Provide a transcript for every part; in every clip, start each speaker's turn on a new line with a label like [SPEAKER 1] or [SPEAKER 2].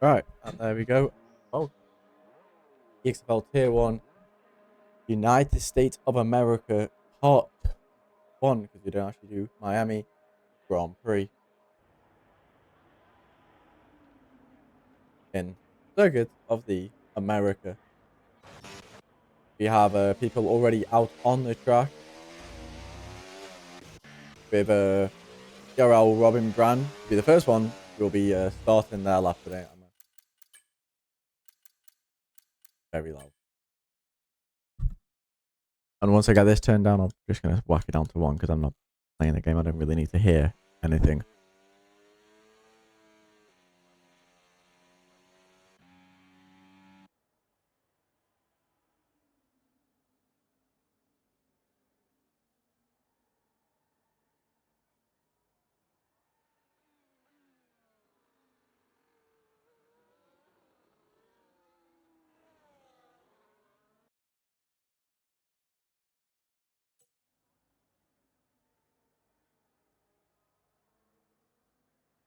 [SPEAKER 1] Right, and there we go. Oh, EXFL Tier 1, United States of America Part 1, because we don't actually do Miami Grand Prix in Circuit of the America. We have people already out on the track with DRL Robin Brand. Be the first one. Will be starting their lap today. I'm very loud. And once I get this turned down, I'm just going to whack it down to 1 because I'm not playing the game. I don't really need to hear anything.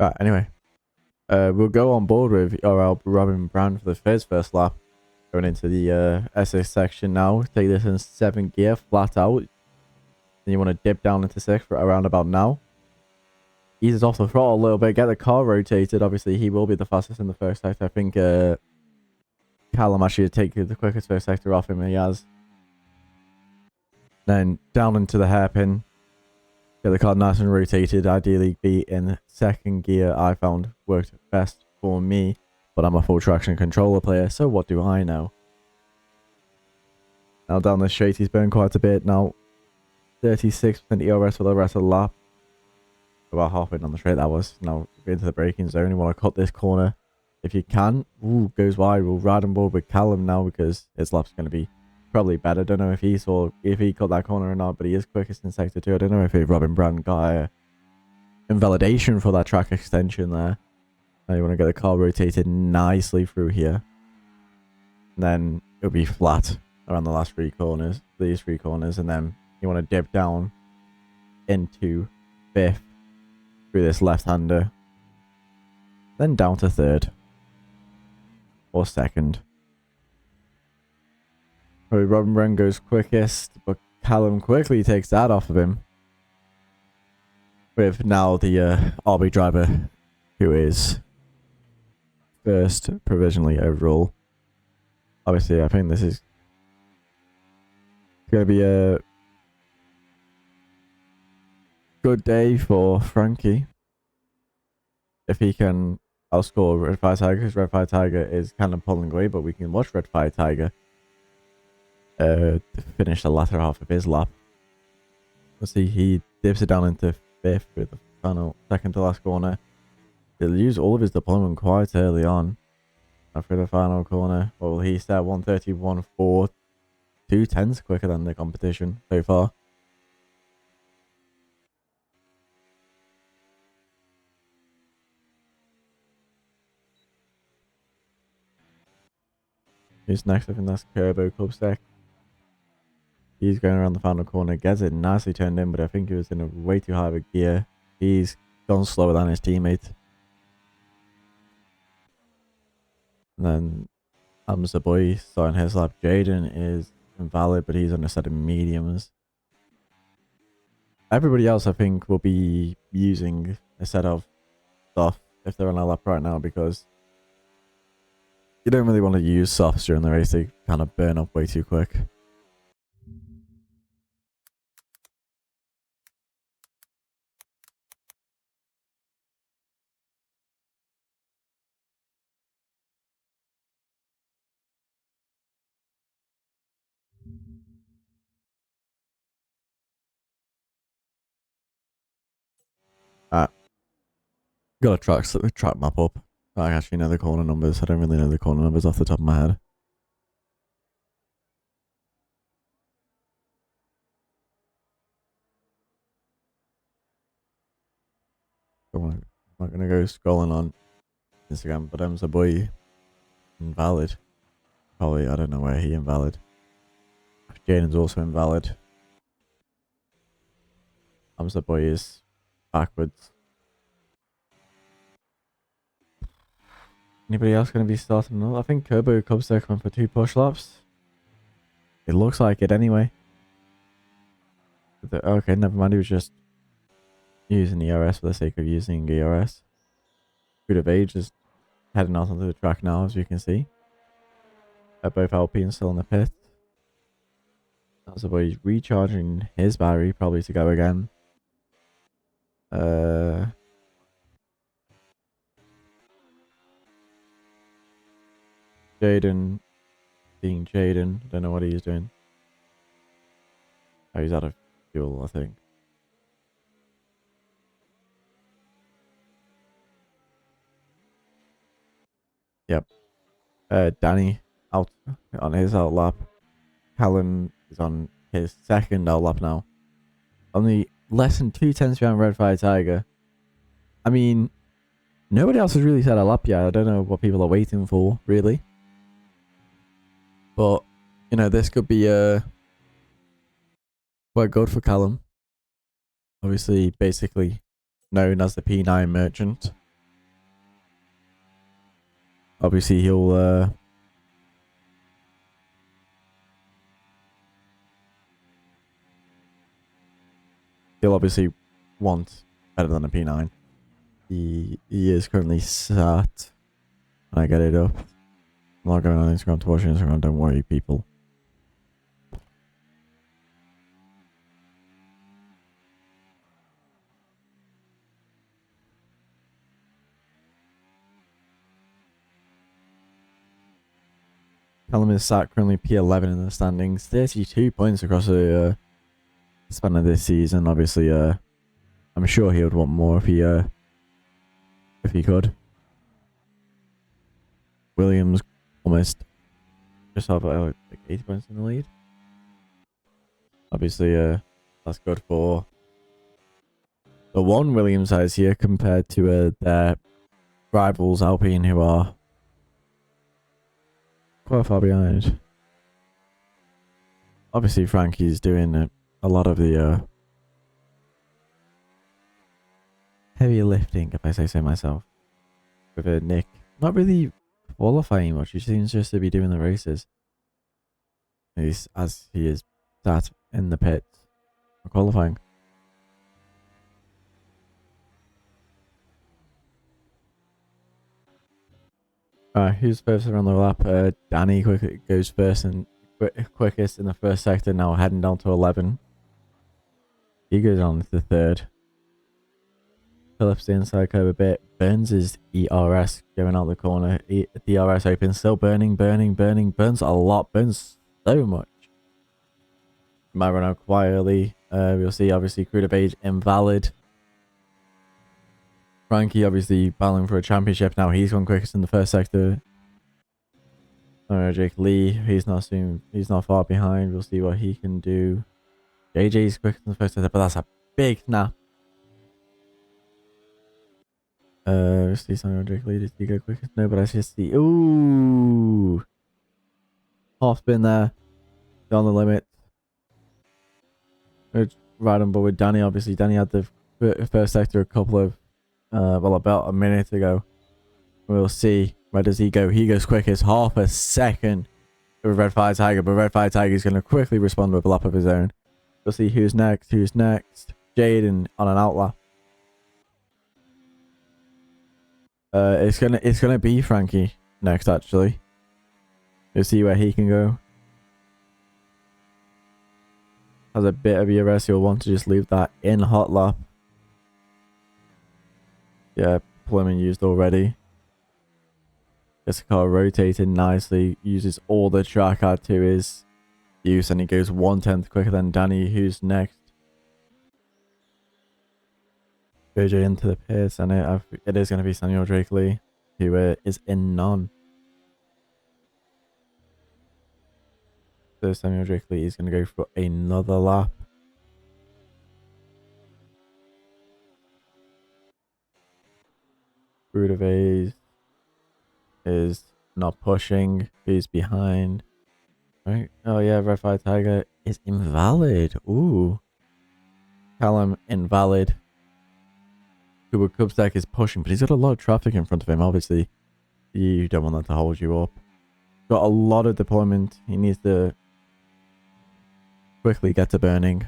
[SPEAKER 1] Right, anyway. We'll go on board with RL Robin Brand for the first lap. Going into the SS section now. Take this in 7th gear, flat out. Then you want to dip down into 6th around about now. Eases off the throttle a little bit, get the car rotated. Obviously, he will be the fastest in the first sector. I think Callum actually take the quickest first sector off him. He has. Then down into the hairpin. Get the car nice and rotated. Ideally be in 2nd gear. I found worked best for me. But I'm a full traction controller player, so what do I know? Now down the straight, he's burned quite a bit. Now 36% ERS for the rest of the lap. About halfway down the straight that was. Now into the braking zone. You want to cut this corner if you can. Ooh, goes wide. We'll ride on board with Callum now because his lap's going to be probably better. Don't know if he cut that corner or not, but he is quickest in sector 2. I don't know if Robin Brand got a invalidation for that track extension there. Now you want to get the car rotated nicely through here. And then it'll be flat around the last 3 corners. These 3 corners. And then you want to dip down into 5th through this left-hander. Then down to 3rd. Or 2nd. Probably Robin Brand goes quickest, but Callum quickly takes that off of him. With now the RB driver, who is first provisionally overall. Obviously, I think this is going to be a good day for Frankie. If he can outscore Red Fire Tiger, because Red Fire Tiger is kind of pulling away, but we can watch Red Fire Tiger finish the latter half of his lap. Let's see, he dips it down into 5th with the final 2nd to last corner. He'll use all of his deployment quite early on. After the final corner, well, he set 131.4, 2/10 quicker than the competition so far. Who's next? I think that's Turbo Clubsec. He's going around the final corner, gets it nicely turned in, but I think he was in a way too high of a gear. He's gone slower than his teammate. And then Hamza Boy starting his lap. Jaden is invalid, but he's on a set of mediums. Everybody else, I think, will be using a set of stuff if they're on a lap right now, because you don't really want to use softs during the race. They kind of burn up way too quick. Got a track map up. I actually know the corner numbers. I don't really know the corner numbers off the top of my head. I'm not gonna go scrolling on Instagram, but a boy invalid. Probably, I don't know where he invalid. Jaden's also invalid. The boy is backwards. Anybody else going to be starting up? I think Turbo Cubs are coming for 2 push laps. It looks like it anyway. Okay, never mind. He was just using ERS for the sake of using ERS. Good of Age is heading out onto the track now, as you can see. Both Alpines still in the pit. That's the boy recharging his battery, probably to go again. Jaden being Jaden. Don't know what he's doing. Oh, he's out of fuel, I think. Yep. Danny out on his out lap. Callum is on his second out lap now. Only less than 2/10 behind Red Fire Tiger. I mean, nobody else has really said a lap yet. I don't know what people are waiting for, really. But, you know, this could be quite good for Callum. Obviously, basically known as the P9 merchant. Obviously, he'll obviously want better than a P9. He is currently sat. When I get it up. I'm not going on Instagram to watch Instagram, don't worry, people. Callum is sat currently P11 in the standings. 32 points across the span of this season. Obviously, I'm sure he would want more if he could. Williams almost just have like 80 points in the lead. Obviously, that's good for the one Williams has here compared to their rivals Alpine, who are quite far behind. Obviously, Frankie's doing a lot of the heavy lifting, if I say so myself. With Nick not really qualifying much. He seems just to be doing the races. As he is sat in the pit for qualifying. Alright, who's first around the lap? Danny goes first and quickest in the first sector, now heading down to 11. He goes on to the third. Phillips the inside curve a bit. Burns his ERS going out the corner. DRS open, still burning. Burns a lot. Burns so much. Might run out quietly. We'll see, obviously, Crude of Age invalid. Frankie obviously battling for a championship now. He's gone quickest in the first sector. Jake Lee, he's not far behind. We'll see what he can do. JJ's quickest in the first sector, but that's a big snap. See Samuel Jake Lee. Did he go quickest? No, but I just see. Ooh, half spin there. Down the limit. Right on board with Danny. Obviously, Danny had the first sector a couple of about a minute ago. We'll see. Where does he go? He goes quickest, half a second with Red Fire Tiger, but Red Fire Tiger is going to quickly respond with a lap of his own. We'll see who's next. Jaden on an outlap. It's gonna be Frankie next, actually. We'll see where he can go. Has a bit of ERS, he'll want to just leave that in hot lap. Yeah, plumbing used already. Gets the car rotated nicely, uses all the track out to his use, and he goes 1/10 quicker than Danny, who's next. JJ into the pits, and it is going to be Samuel Drake Lee, who is in none. So Samuel Drake Lee is going to go for another lap. Brood of A's is not pushing. He's behind. Right? Oh yeah, Red Fire Tiger is invalid. Ooh. Callum invalid. Cooper Cubstack is pushing, but he's got a lot of traffic in front of him, obviously. You don't want that to hold you up. Got a lot of deployment. He needs to quickly get to burning.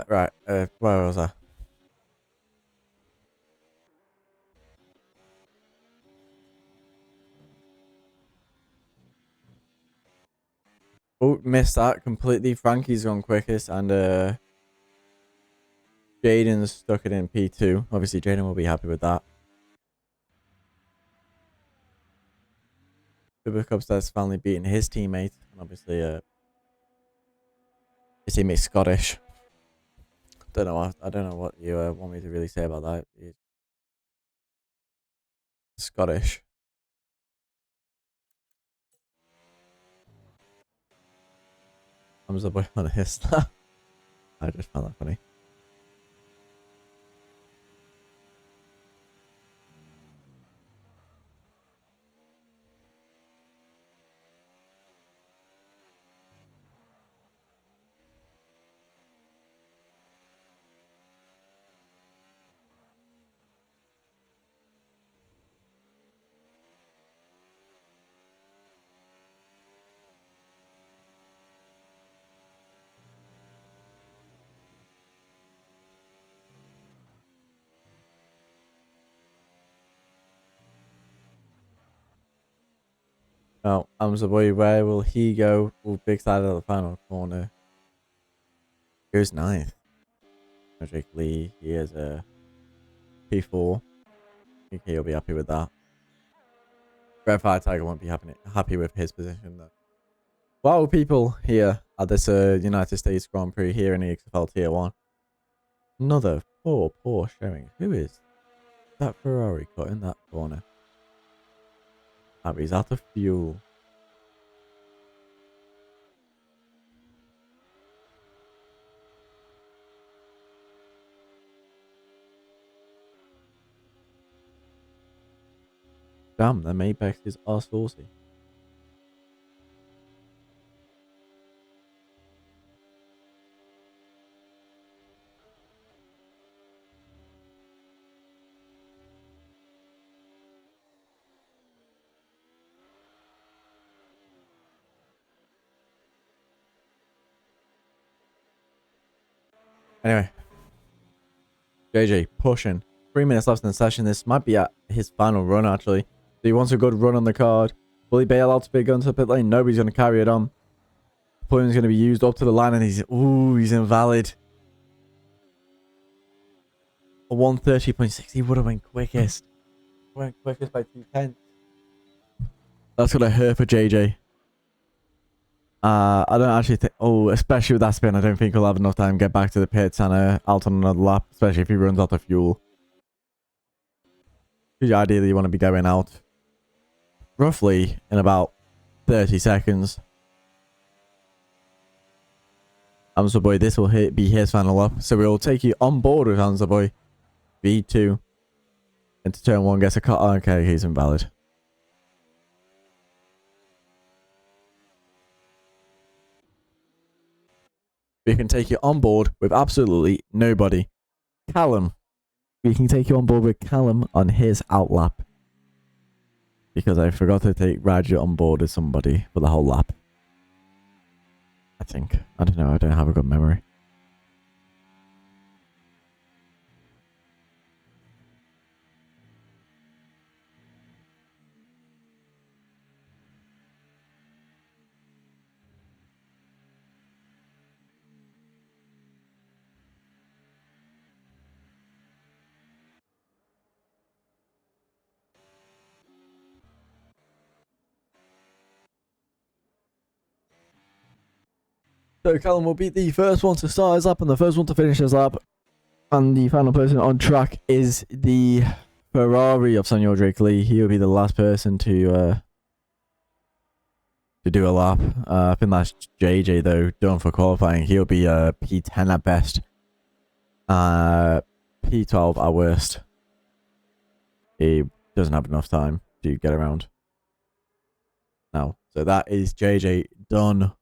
[SPEAKER 1] Right. Where was I? Oh, missed that completely. Frankie's gone quickest, and Jaden's stuck it in P2. Obviously, Jaden will be happy with that. Super Cubster's finally beating his teammate, and obviously, his teammate's Scottish. I don't know what you want me to really say about that. He's Scottish. I'm the boy on his. I just found that funny. Now, I'm the boy. Where will he go? Oh, big side of the final corner. Goes ninth. Drake Lee. He is a P4. I think he'll be happy with that. Red Fire Tiger won't be happy with his position though. Wow, people here at this United States Grand Prix here in EXFL Tier 1. Another poor showing. Who is that Ferrari cut in that corner? He's out of fuel. Damn, the Maypexes are saucy. Anyway, JJ pushing. 3 minutes left in the session. This might be at his final run actually. So he wants a good run on the card. Will he bail out to be going to the pit lane? Nobody's going to carry it on. Deployment's going to be used up to the line, and he's invalid. A 130.6. He would have went quickest. Went quickest by 2/10. That's gonna hurt for JJ. I don't actually think. Oh, especially with that spin, I don't think he'll have enough time to get back to the pits and out on another lap, especially if he runs out of fuel. Because ideally, you want to be going out roughly in about 30 seconds. Hamza Boy, this will be his final lap, so we'll take you on board with Hamza Boy. V2 into turn 1, gets a cut. Oh, okay, he's invalid. We can take you on board with absolutely nobody. Callum. We can take you on board with Callum on his outlap. Because I forgot to take Raja on board with somebody for the whole lap. I think. I don't know. I don't have a good memory. So Callum will be the first one to start his lap and the first one to finish his lap. And the final person on track is the Ferrari of Samuel Drake Lee. He'll be the last person to do a lap. I think that's JJ though, done for qualifying. He'll be P10 at best. P12 at worst. He doesn't have enough time to get around. Now, so that is JJ done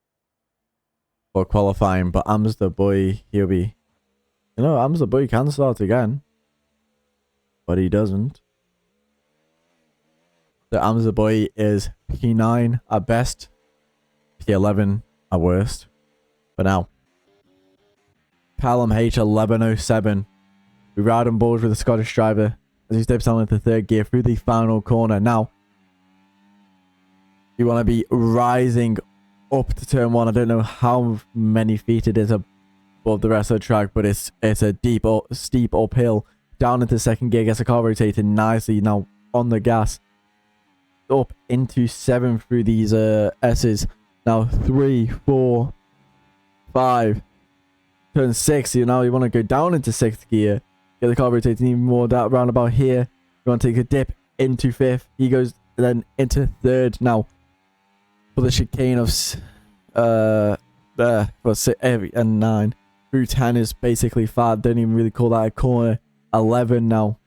[SPEAKER 1] for qualifying, but Ams the boy, he'll be, Ams the boy can start again, but he doesn't. So Ams the boy is P9 at best, P11 at worst. But now, Callum H1107, we ride on board with the Scottish driver as he steps down into third gear through the final corner. Now, you want to be rising up to turn one. I don't know how many feet it is above the rest of the track, but it's a steep uphill down into second gear. Gets the car rotating nicely now on the gas, up into 7 through these S's. Now 3, 4, 5, turn 6. Now you want to go down into 6th gear, get the car rotating even more down around about here. You want to take a dip into 5th. He goes then into 3rd. Now for the chicane of for 6 and 9 through 10 is basically flat. Don't even really call that a corner. 11 now.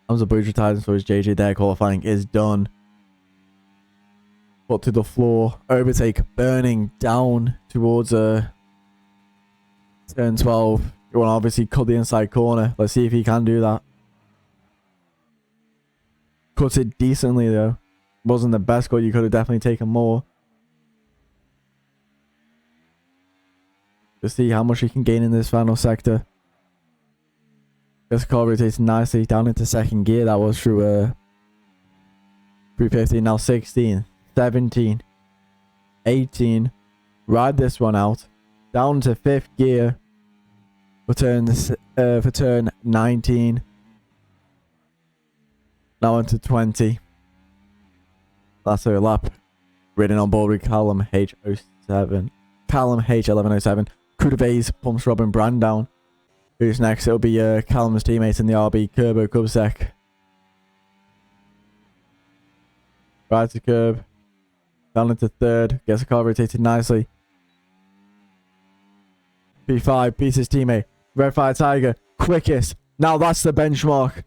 [SPEAKER 1] As a boot retired, so is JJ there. Qualifying is done. Foot to the floor. Overtake burning down towards turn 12. You want to obviously cut the inside corner. Let's see if he can do that. Cuts it decently though. Wasn't the best cut. You could have definitely taken more. To see how much he can gain in this final sector. This car rotates nicely down into second gear. That was through 15. Now 16, 17, 18. Ride this one out. Down to 5th gear. For turn 19. Now into 20. That's a lap. Ridden on board with Callum H07. Callum H1107. Kudaves pumps Robin Brand down. Who's next? It'll be Callum's teammate in the RB, Turbo Kubsek. Right to curb. Down into 3rd. Gets the car rotated nicely. P5 beats his teammate. Red Fire Tiger. Quickest. Now that's the benchmark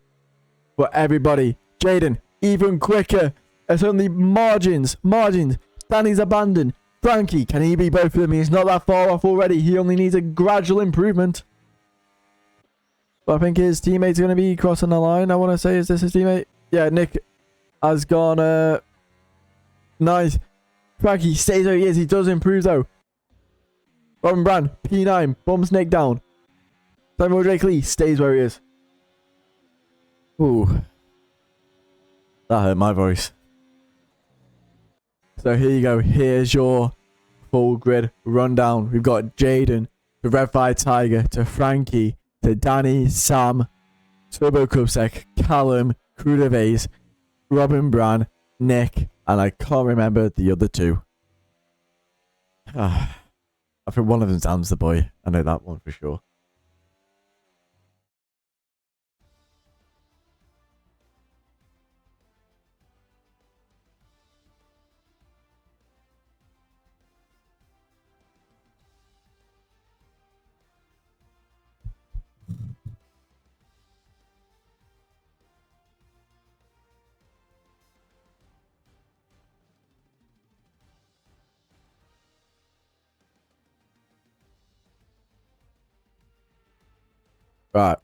[SPEAKER 1] for everybody. Jaden, even quicker. It's only margins. Danny's abandoned. Frankie, can he be both of them? He's not that far off already. He only needs a gradual improvement. But I think his teammate's going to be crossing the line. I want to say, is this his teammate? Yeah, Nick has gone. Nice. Frankie stays where he is. He does improve though. Robin Brand, P9, bumps Nick down. Samuel Drake Lee stays where he is. Ooh. That hurt my voice. So here you go. Here's your full grid rundown. We've got Jaden, the Red Fire Tiger, to Frankie, to Danny, Sam, Turbo Kubsek, Callum, Kudaves, Robin Brand, Nick, and I can't remember the other 2. I think one of them's Sam's the boy. I know that one for sure. Right.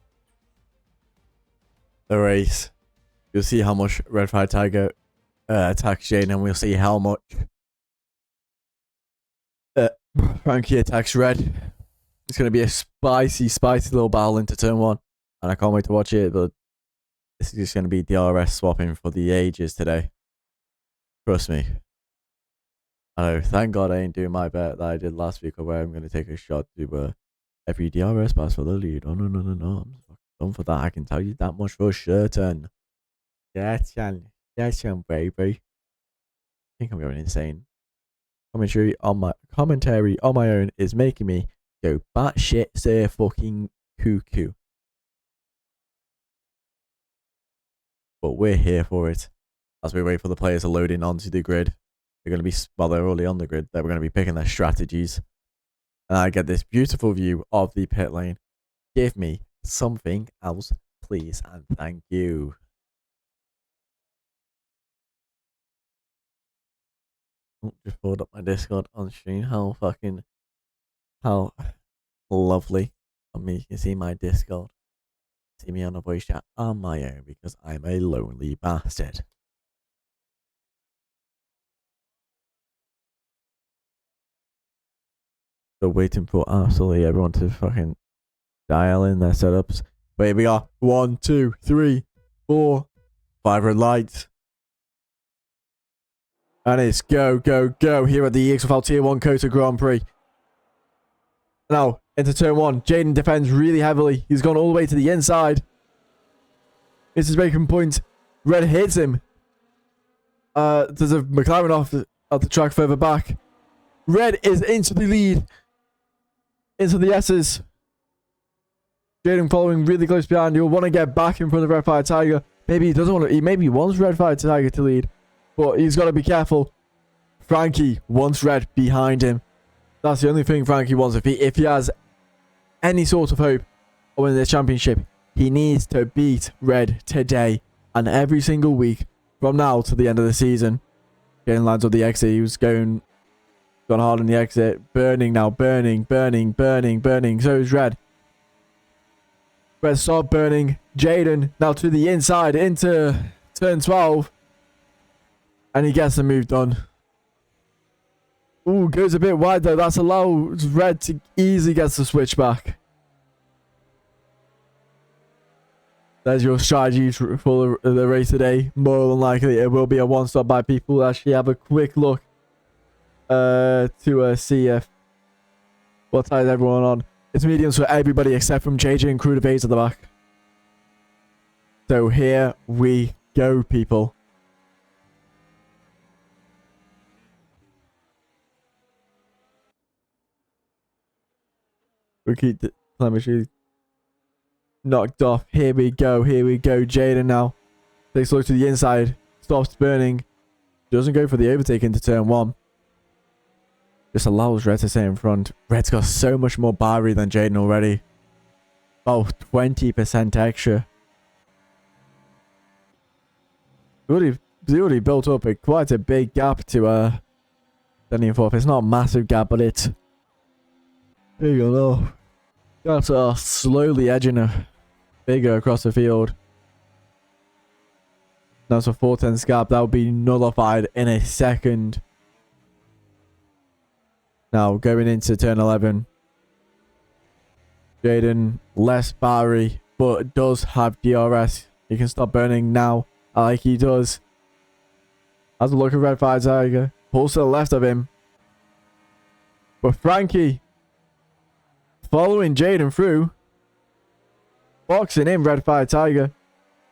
[SPEAKER 1] The race. You'll see how much Red Fire Tiger attacks Jane, and we'll see how much Frankie attacks Red. It's going to be a spicy little battle into turn 1. And I can't wait to watch it, but this is just going to be DRS swapping for the ages today. Trust me. I know, thank God I ain't doing my bet that I did last week, where I'm going to take a shot to every DRS pass for the lead. Oh, no. I'm done for that. I can tell you that much for certain. That's baby. I think I'm going insane. Commentary on my own is making me go batshit say fucking cuckoo. but we're here for it. As we wait for the players to load in onto the grid, they're going to be, well, they're already on the grid. They're going to be picking their strategies. And I get this beautiful view of the pit lane. Give me something else, please, and thank you. Oh, just pulled up my Discord on screen. How lovely of me. You can see my Discord. See me on a voice chat on my own because I'm a lonely bastard. So waiting for absolutely everyone to fucking dial in their setups. But here we are. 1, 2, 3, 4, 5 red lights. And it's go, go, go here at the EXFL Tier 1 Kota Grand Prix. Now, into turn 1. Jaden defends really heavily. He's gone all the way to the inside. This is breaking point. Red hits him. There's a McLaren off the track further back. Red is into the lead. Into the S's. Jaden following really close behind. He'll want to get back in front of Red Fire Tiger. Maybe he doesn't want to. He maybe wants Red Fire Tiger to lead. But he's got to be careful. Frankie wants Red behind him. That's the only thing Frankie wants. If he has any sort of hope of winning this championship, he needs to beat Red today and every single week from now to the end of the season. Getting lines on the exit. He was gone hard on the exit. Burning now. Burning. So is Red. Red start burning. Jaden now to the inside into turn 12. And he gets the move done. Ooh, goes a bit wide though. That's allows Red to easily get the switch back. There's your strategy for the race today. More than likely, it will be a one-stop by people who actually have a quick look to see if what side is everyone on. It's mediums for everybody except from JJ and Crew to Base at the back. So here we go, people. We keep the telemetry knocked off. Here we go. Jaden now takes a look to the inside. Stops burning. Doesn't go for the overtake into turn 1. Just allows Red to stay in front. Red's got so much more battery than Jaden already. Oh, 20% extra. He already built up quite a big gap to Danny and fourth. It's not a massive gap, but it's big enough. Gaps are slowly edging bigger across the field. That's a 4/10 gap. That would be nullified in a second. Now going into turn 11. Jaden, less battery, but does have DRS. He can stop burning now, like he does. Has a look at Red Fire Tiger. Pulls to the left of him. But Frankie, following Jaden through. Boxing in Red Fire Tiger.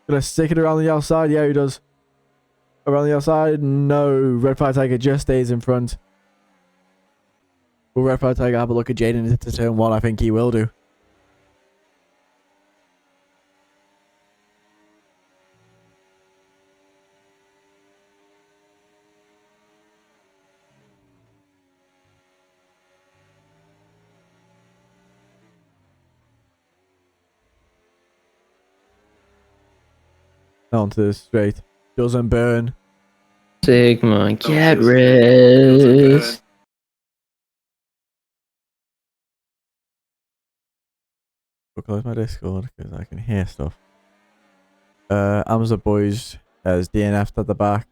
[SPEAKER 1] Gonna stick it around the outside. Yeah, he does. Around the outside. No. Red Fire Tiger just stays in front. Will Red Fire Tiger have a look at Jaden into turn 1? I think he will do. Onto the straight. Doesn't burn.
[SPEAKER 2] Sigma, get rid.
[SPEAKER 1] I'll close my Discord because I can hear stuff. Amazon boys has DNF'd at the back.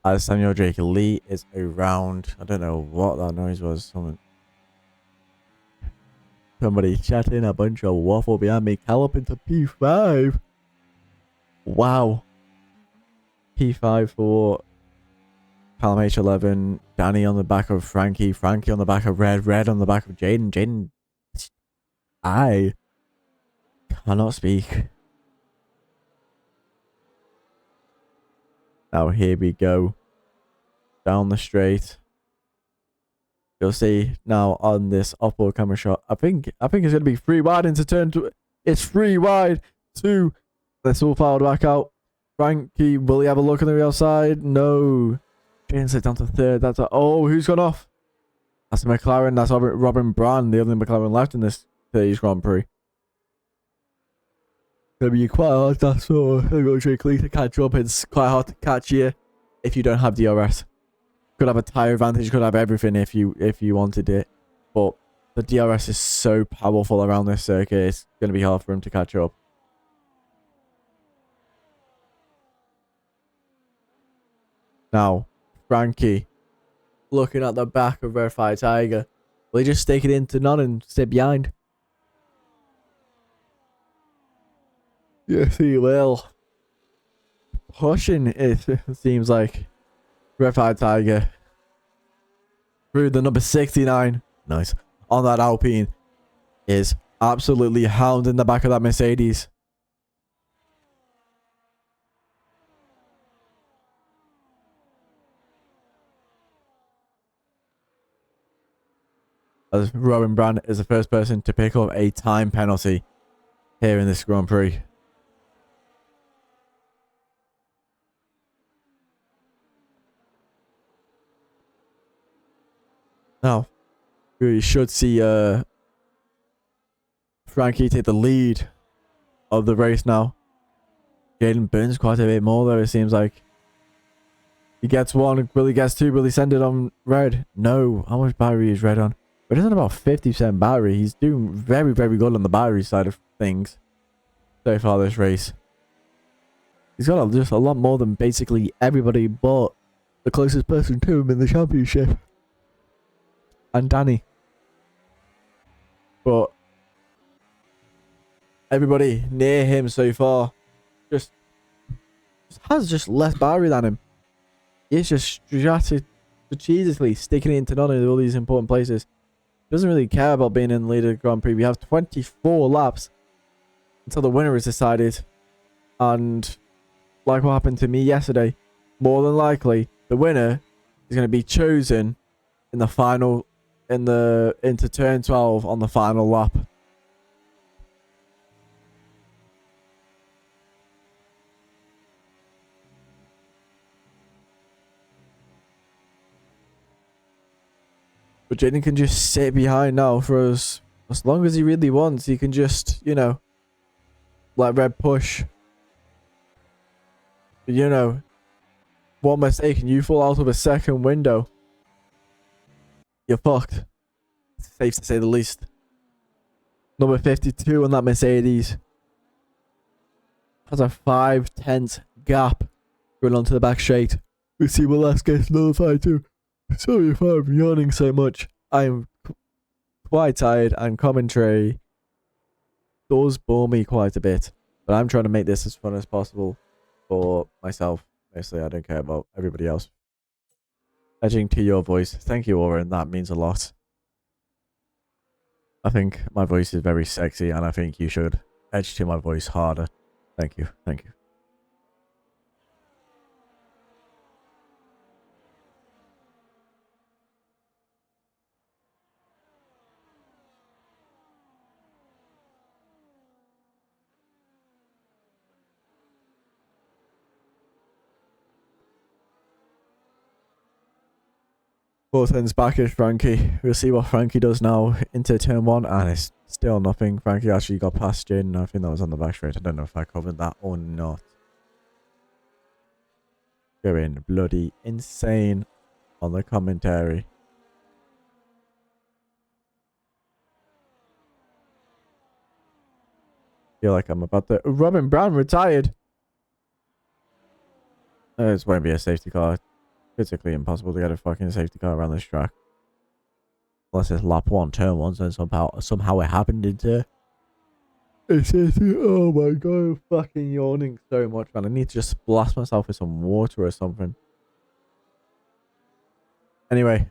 [SPEAKER 1] As Samuel Drake Lee is around. I don't know what that noise was. Somebody chatting a bunch of waffle behind me. Gallop into P5. Wow. P5 for Callum H11. Danny on the back of Frankie. Frankie on the back of Red. Red on the back of Jaden. Jaden. I cannot speak. Now here we go. Down the straight. You'll see now on this upward camera shot. I think it's gonna be 3 wide into turn 2. It's 3 wide. 2. Let's all power back out. Frankie, will he have a look on the real side? No. Jaden slipped down to third. That's oh, who's gone off? That's McLaren. That's Robin Brand, the only McLaren left in this 30s Grand Prix. It'll be quite hard. That's all. Go quickly to catch up. It's quite hard to catch you if you don't have DRS. Could have a tire advantage. Could have everything if you wanted it, but the DRS is so powerful around this circuit. It's going to be hard for him to catch up. Now, Frankie, looking at the back of Red Fire Tiger, will he just stake it into none and stay behind? Yes, he will. Pushing it seems like. Red Fire Tiger through the number 69. Nice. On that Alpine is absolutely hounding the back of that Mercedes. As Robin Brand is the first person to pick up a time penalty here in this Grand Prix. Now, we should see Frankie take the lead of the race now. Jaden burns quite a bit more though, it seems like. He gets one, will he get two, will he send it on red? No. How much battery is red on? But it's on about 50% battery. He's doing very, very good on the battery side of things so far this race. He's got just a lot more than basically everybody but the closest person to him in the championship. And Danny. But everybody near him so far just has less battery than him. He's just strategically sticking it into none of all these important places. Doesn't really care about being in the lead of the Grand Prix. We have 24 laps until the winner is decided. And like what happened to me yesterday, more than likely the winner is going to be chosen in the final into turn 12 on the final lap. But Jaden can just sit behind now for as long as he really wants. He can just, you know, let Red push. But, you know, one mistake and you fall out of a second window. You're fucked. Safe to say the least. Number 52 on that Mercedes has a 5/10 gap going onto the back straight. We see Velasquez nullified too. Sorry if I'm yawning so much. I'm quite tired and commentary does bore me quite a bit. But I'm trying to make this as fun as possible for myself. Basically, I don't care about everybody else. Edging to your voice. Thank you, Oren. That means a lot. I think my voice is very sexy and I think you should edge to my voice harder. Thank you. Thank you. Both ends back at Frankie. We'll see what Frankie does now into turn 1, and it's still nothing. Frankie actually got past Jaden. I think that was on the back straight. I don't know if I covered that or not. Going bloody insane on the commentary. Feel like I'm about to. Robin Brown retired. This won't be a safety car. Physically impossible to get a fucking safety car around this track. Unless it's lap 1, turn 1, and somehow it happened into a safety. Oh my god, I'm fucking yawning so much, man. I need to just blast myself with some water or something. Anyway.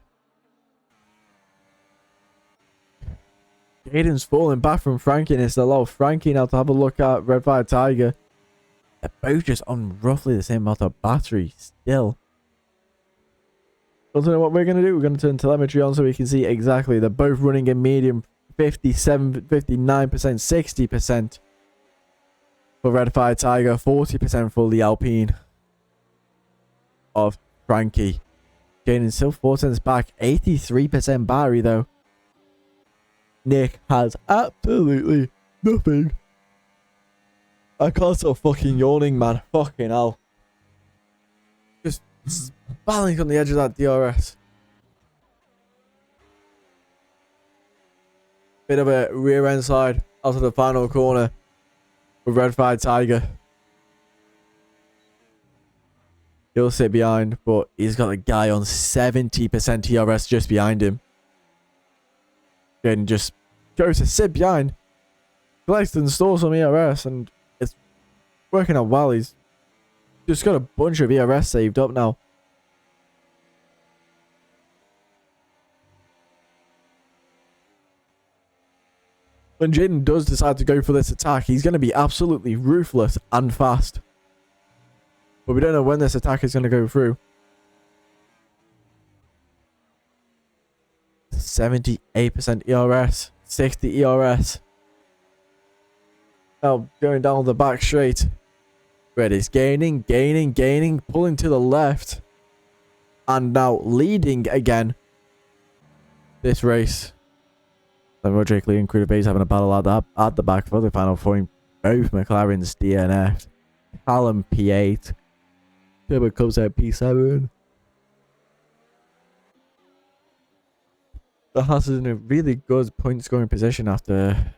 [SPEAKER 1] Jaden's falling back from Frankie, and it's allowed Frankie now to have a look at Red Fire Tiger. They're both just on roughly the same amount of battery still. I don't know what we're going to do. We're going to turn telemetry on so we can see exactly. They're both running in medium 57, 59%, 60%. for Red Fire Tiger, 40% for the Alpine of Frankie. Jaden still 4 cents back, 83% battery though. Nick has absolutely nothing. I can't stop fucking yawning, man. Fucking hell. Just battling on the edge of that DRS. Bit of a rear end slide out of the final corner with Red Fire Tiger. He'll sit behind, but he's got a guy on 70% TRS just behind him. Jaden just goes to sit behind, collects and stores some ERS, and it's working out well. He's just got a bunch of ERS saved up now. When Jaden does decide to go for this attack, he's going to be absolutely ruthless and fast. But we don't know when this attack is going to go through. 78% ERS, 60 ERS. Now going down the back straight. Red is gaining, pulling to the left. And now leading again this race. Then Roderick Lee and Crudabase having a battle at the back for the final point. Both McLaren's DNF. Callum P8. Turbo comes out P7. The Haas is in a really good point scoring position after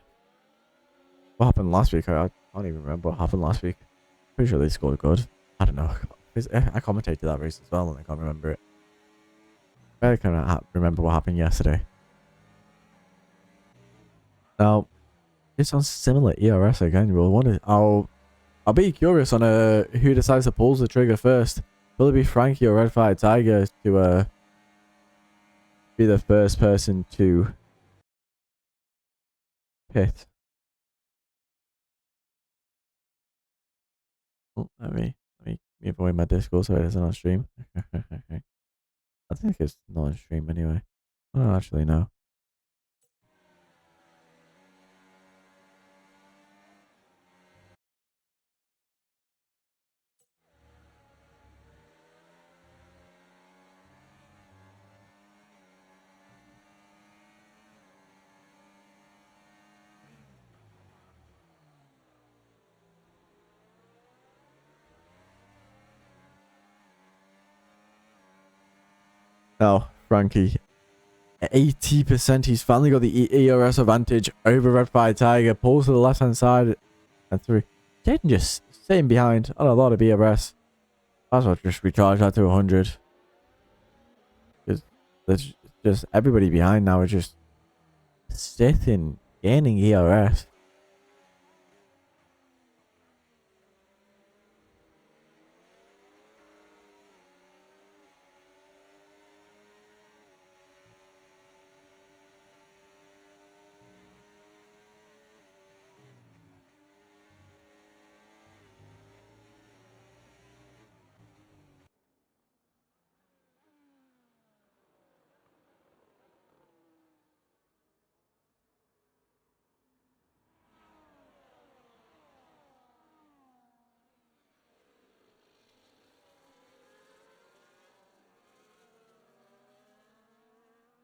[SPEAKER 1] what happened last week. I don't even remember what happened last week. Pretty sure they scored good. I don't know. I commentated that race as well and I can't remember it. I can't remember what happened yesterday. Now, it's on similar ERS again. We'll wonder. I'll be curious on who decides to pull the trigger first. Will it be Frankie or Red Fire Tiger to be the first person to pit? Oh, let me avoid my Discord so it isn't on stream. I think it's not on stream anyway. I don't actually know. Now, Frankie, 80%. He's finally got the ERS advantage over Red Fire Tiger. Pulls to the left hand side and through. Jaden just sitting behind on a lot of ERS. That's what just recharge that to 100. Because there's just everybody behind now is just sitting, gaining ERS.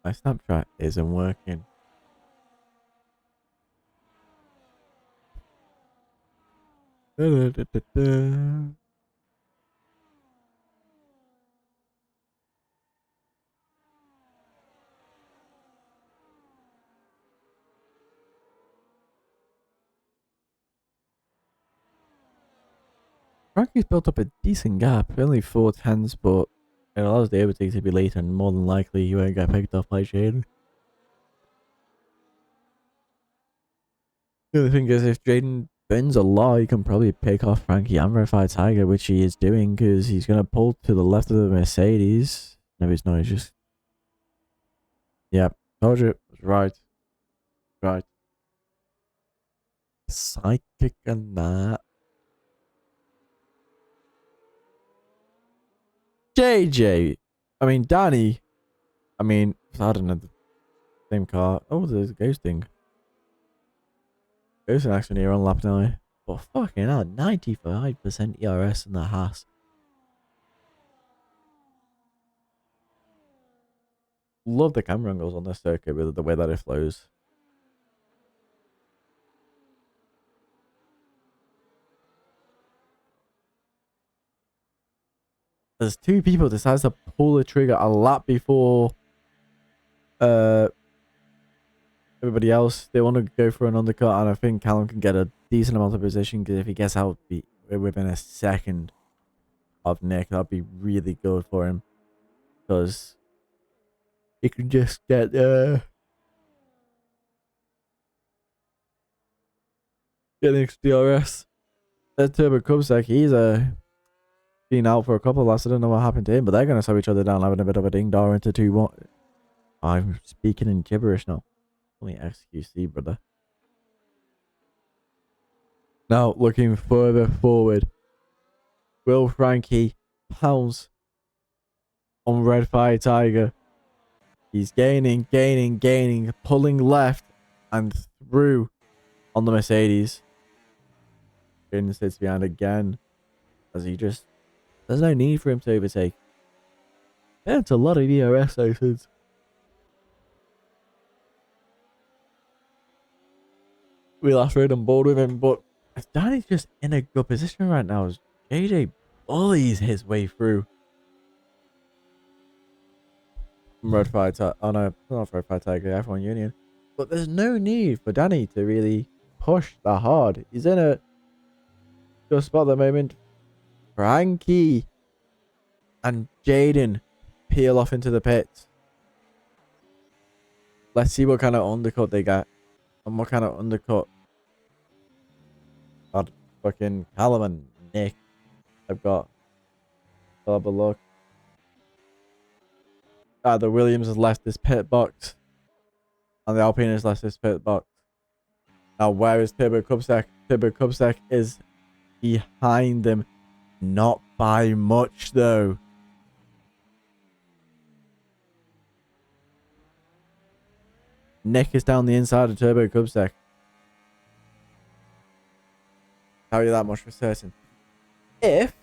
[SPEAKER 1] My Snapchat isn't working. Frankie's built up a decent gap, only 4 tenths, but it allows the overtake to be late and more than likely you won't get picked off by Jaden. The other thing is, if Jaden bends a lot, he can probably pick off Frankie and Red Fire Tiger, which he is doing because he's going to pull to the left of the Mercedes. No, he's not. He's just... Yep. Told you. Right. Right. Psychic and that. JJ. I mean, Danny. I mean, I don't know. The same car. Oh, there's a ghosting. Ghosting actually here on lap 9. But fucking hell, 95% ERS in the Haas. Love the camera angles on this circuit with the way that it flows. There's two people decides to pull the trigger a lap before everybody else. They want to go for an undercut, and I think Callum can get a decent amount of position, because if he gets out within a second of Nick, that'd be really good for him, because he can just get getting DRS. That Turbo Cubsec, he's been out for a couple of laps. I don't know what happened to him, but they're going to slow each other down, having a bit of a ding-dar into 2-1. I'm speaking in gibberish now. Only XQC, brother. Now, looking further forward, will Frankie pounce on Red Fire Tiger? He's gaining, pulling left and through on the Mercedes. Jaden sits behind again, as he just... There's no need for him to overtake. Yeah, it's a lot of ERS stations. We last rode on board with him, but Danny's just in a good position right now as JJ bullies his way through. Red Fire Tiger. Oh no, not Red Fire Tiger, F1 Union. But there's no need for Danny to really push that hard. He's in a good spot at the moment. Frankie and Jaden peel off into the pits. Let's see what kind of undercut they get. And what kind of undercut God, fucking Callum and Nick have got. I'll have a look. The Williams has left this pit box. And the Alpine has left this pit box. Now, where is Turbo Cubsec? Turbo Cubsec is behind them. Not by much, though. Nick is down the inside of Turbo Cubsec. Tell you that much for certain. If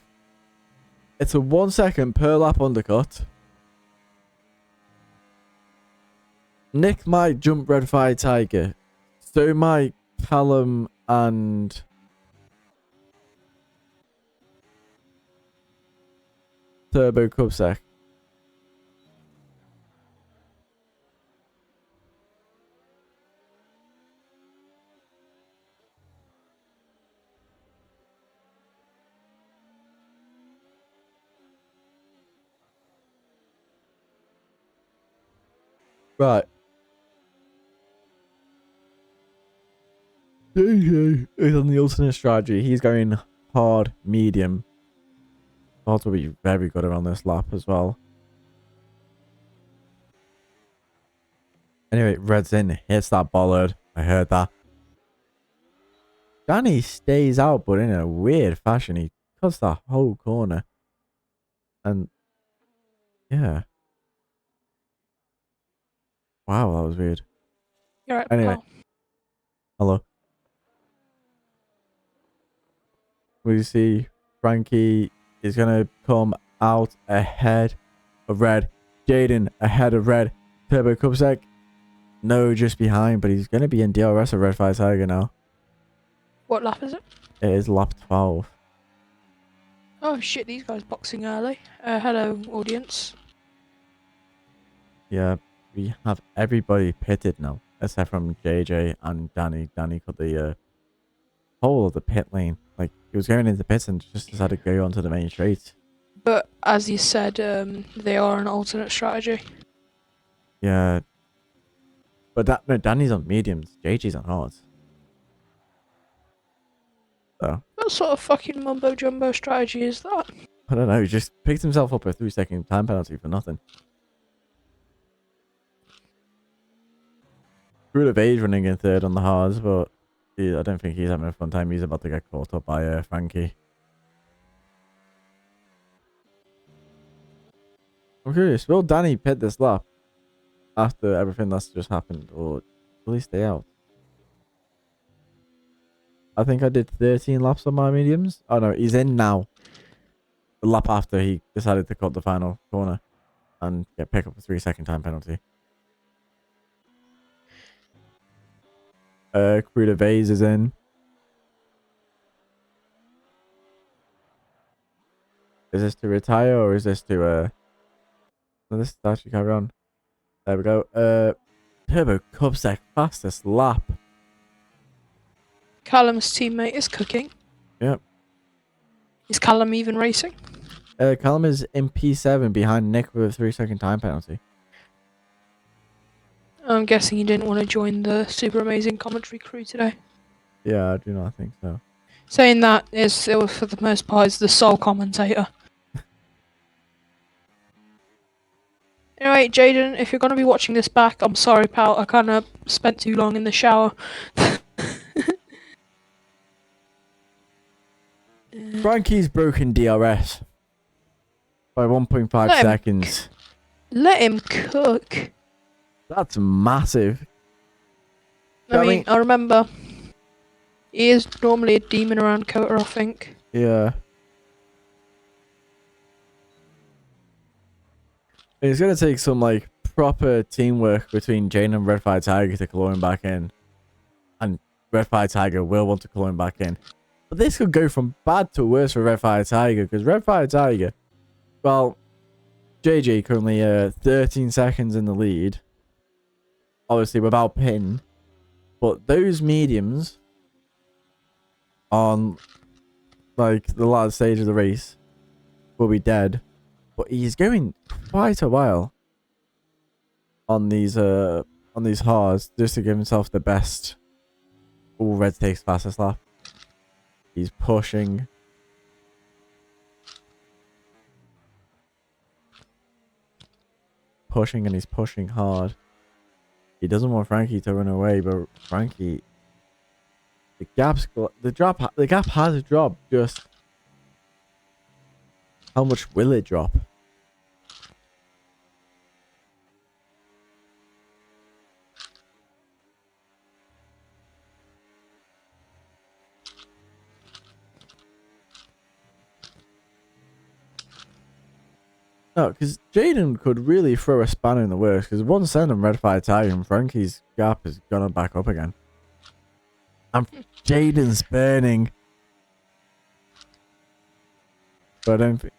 [SPEAKER 1] it's a 1 second per lap undercut, Nick might jump Red Fire Tiger. So might Callum and Turbo Cubsec. Right. JJ is on the alternate strategy. He's going hard, medium. Hard will be very good around this lap as well. Anyway, Red's in, hits that bollard. I heard that. Danny stays out, but in a weird fashion. He cuts that whole corner. And yeah. Wow, that was weird.
[SPEAKER 3] You're right,
[SPEAKER 1] Anyway.
[SPEAKER 3] pal.
[SPEAKER 1] Hello. We see Frankie is going to come out ahead of Red. Jaden ahead of Red. Turbo Cubsec. No, just behind, but he's going to be in DRS of Red Fire Tiger now.
[SPEAKER 3] What lap is it?
[SPEAKER 1] It is lap 12.
[SPEAKER 3] Oh shit, these guys boxing early. Hello, audience.
[SPEAKER 1] Yeah, we have everybody pitted now, except from JJ and Danny. Danny cut the whole of the pit lane. Like, he was going into pits and just decided to go onto the main straight.
[SPEAKER 3] But as you said, they are an alternate strategy.
[SPEAKER 1] Yeah. But no, Danny's on mediums. JJ's on hards. So,
[SPEAKER 3] What sort of fucking mumbo jumbo strategy is that?
[SPEAKER 1] I don't know. He just picked himself up a 3-second time penalty for nothing. Rule of age running in third on the hards, but I don't think he's having a fun time. He's about to get caught up by Frankie. I'm curious, will Danny pit this lap after everything that's just happened, or will he stay out? I think I did 13 laps on my mediums. Oh no, he's in now. The lap after he decided to cut the final corner and pick up a 3-second time penalty. Cruder Vase is in. Is this to retire or is this to no, this is to actually carry on. There we go. Turbo Cubsec fastest lap.
[SPEAKER 3] Callum's teammate is cooking.
[SPEAKER 1] Yep.
[SPEAKER 3] Is Callum even racing?
[SPEAKER 1] Callum is in P7 behind Nick with a 3-second time penalty.
[SPEAKER 3] I'm guessing you didn't want to join the super amazing commentary crew today.
[SPEAKER 1] Yeah, I do not think so.
[SPEAKER 3] Saying that it was for the most part is the sole commentator. Anyway, Jaden, if you're going to be watching this back, I'm sorry, pal. I kind of spent too long in the shower.
[SPEAKER 1] Frankie's broken DRS by 1.5 seconds.
[SPEAKER 3] Let him cook.
[SPEAKER 1] That's massive.
[SPEAKER 3] I mean, I remember. He is normally a demon around Kota, I think.
[SPEAKER 1] Yeah. It's going to take some, like, proper teamwork between Jane and Red Fire Tiger to claw him back in. And Red Fire Tiger will want to claw him back in. But this could go from bad to worse for Red Fire Tiger, because Red Fire Tiger, well, JJ currently 13 seconds in the lead. Obviously without pin. But those mediums on, like, the last stage of the race will be dead. But he's going quite a while on these hards just to give himself the best. All Red takes fastest lap. He's pushing. Pushing and he's pushing hard. He doesn't want Frankie to run away, but Frankie, the gap has dropped. Just how much will it drop? No, because Jaden could really throw a spanner in the works. Because one send him Red Fire Tiger and Frankie's gap is gonna back up again. And Jaden's burning. But I don't think.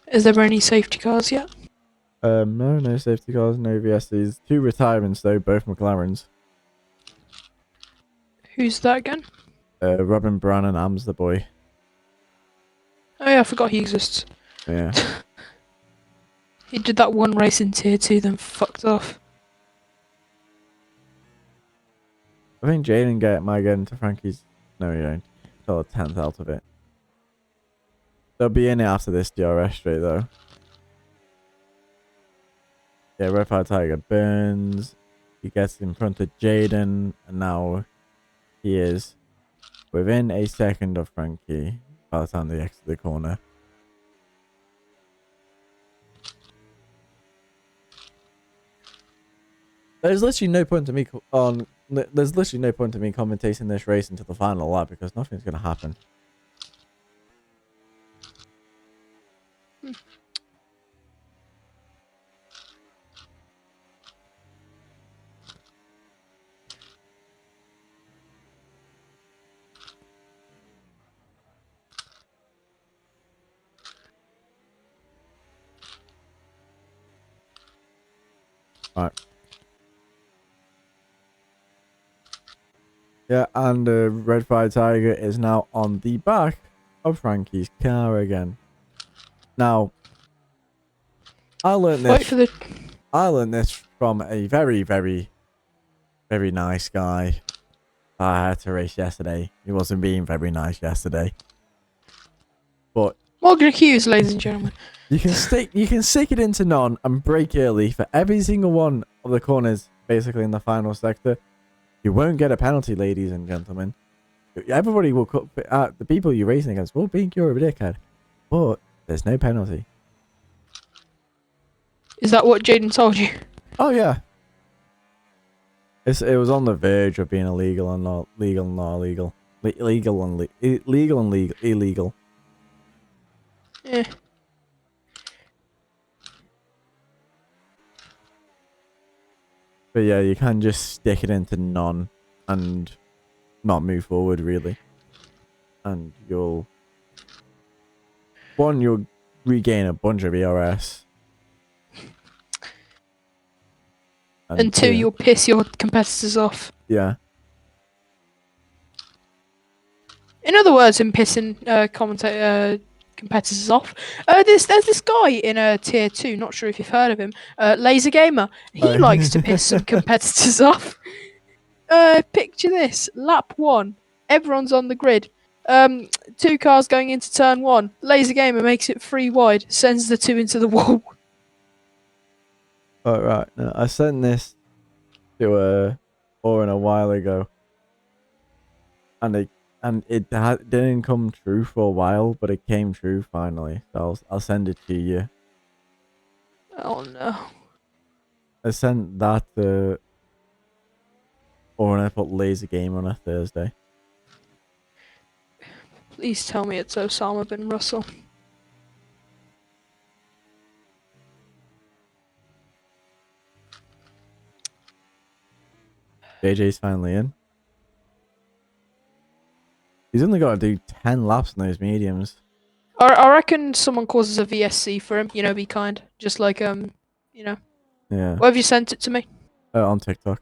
[SPEAKER 3] Is there any safety cars yet?
[SPEAKER 1] No safety cars, no VSCs. 2 retirements though, both McLarens.
[SPEAKER 3] Who's that again?
[SPEAKER 1] Robin Brown and Am's the boy.
[SPEAKER 3] Oh yeah, I forgot he exists.
[SPEAKER 1] Yeah.
[SPEAKER 3] He did that one race in tier 2, then fucked off.
[SPEAKER 1] I think Jaden might get into Frankie's. No, he don't. Till the 10th out of it. They'll be in it after this DRS straight though. Yeah, Red Fire Tiger burns. He gets in front of Jaden, and now he is within a second of Frankie by the time they exit the corner. There's literally no point to me There's literally no point to me commentating this race until the final lap because nothing's gonna happen. Right. Yeah, and Red Fire Tiger is now on the back of Frankie's car again. Now, I learned this from a very, very, very nice guy I had to race yesterday. He wasn't being very nice yesterday. But
[SPEAKER 3] Morgan Hughes, ladies and gentlemen.
[SPEAKER 1] you can stick it into none and brake early for every single one of the corners, basically in the final sector. You won't get a penalty, ladies and gentlemen. Everybody will the people you're racing against will think you're a dickhead. But There's no penalty.
[SPEAKER 3] Is that what Jaden told you?
[SPEAKER 1] Oh yeah. It was on the verge of being illegal and not legal, not illegal. Legal and legal and legal, illegal.
[SPEAKER 3] Yeah.
[SPEAKER 1] But yeah, you can just stick it into none and not move forward really. And you'll regain a bunch of ERS.
[SPEAKER 3] And two, you'll piss your competitors off.
[SPEAKER 1] Yeah.
[SPEAKER 3] In other words, in pissing competitors off. There's this guy in tier 2, not sure if you've heard of him, Laser Gamer. He likes to piss some competitors off. Picture this, lap 1, everyone's on the grid. 2 cars going into turn 1. Laser Gamer makes it 3 wide, sends the 2 into the wall.
[SPEAKER 1] Oh, right. No, I sent this to Oren a while ago. And it didn't come true for a while, but it came true finally. So I'll send it to you.
[SPEAKER 3] Oh no.
[SPEAKER 1] I sent that to Oren. I put Laser Game on a Thursday.
[SPEAKER 3] Please tell me it's Osama bin Russell.
[SPEAKER 1] JJ's finally in. He's only got to do 10 laps in those mediums.
[SPEAKER 3] I reckon someone causes a VSC for him. You know, be kind. Just like you know.
[SPEAKER 1] Yeah.
[SPEAKER 3] Where have you sent it to me?
[SPEAKER 1] On TikTok.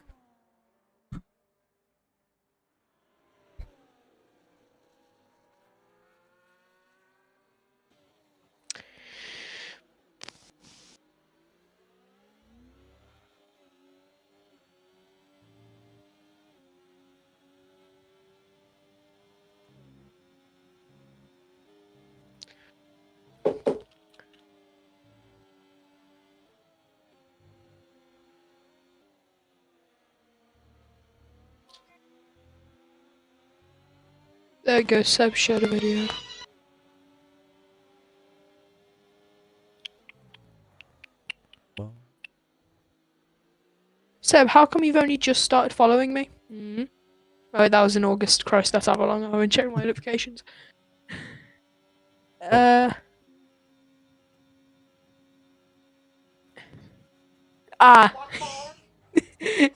[SPEAKER 3] There goes Seb shared a video. Seb, how come you've only just started following me? Mm-hmm. Oh, that was in August. Christ, that's how long I haven't checked my notifications. Ah.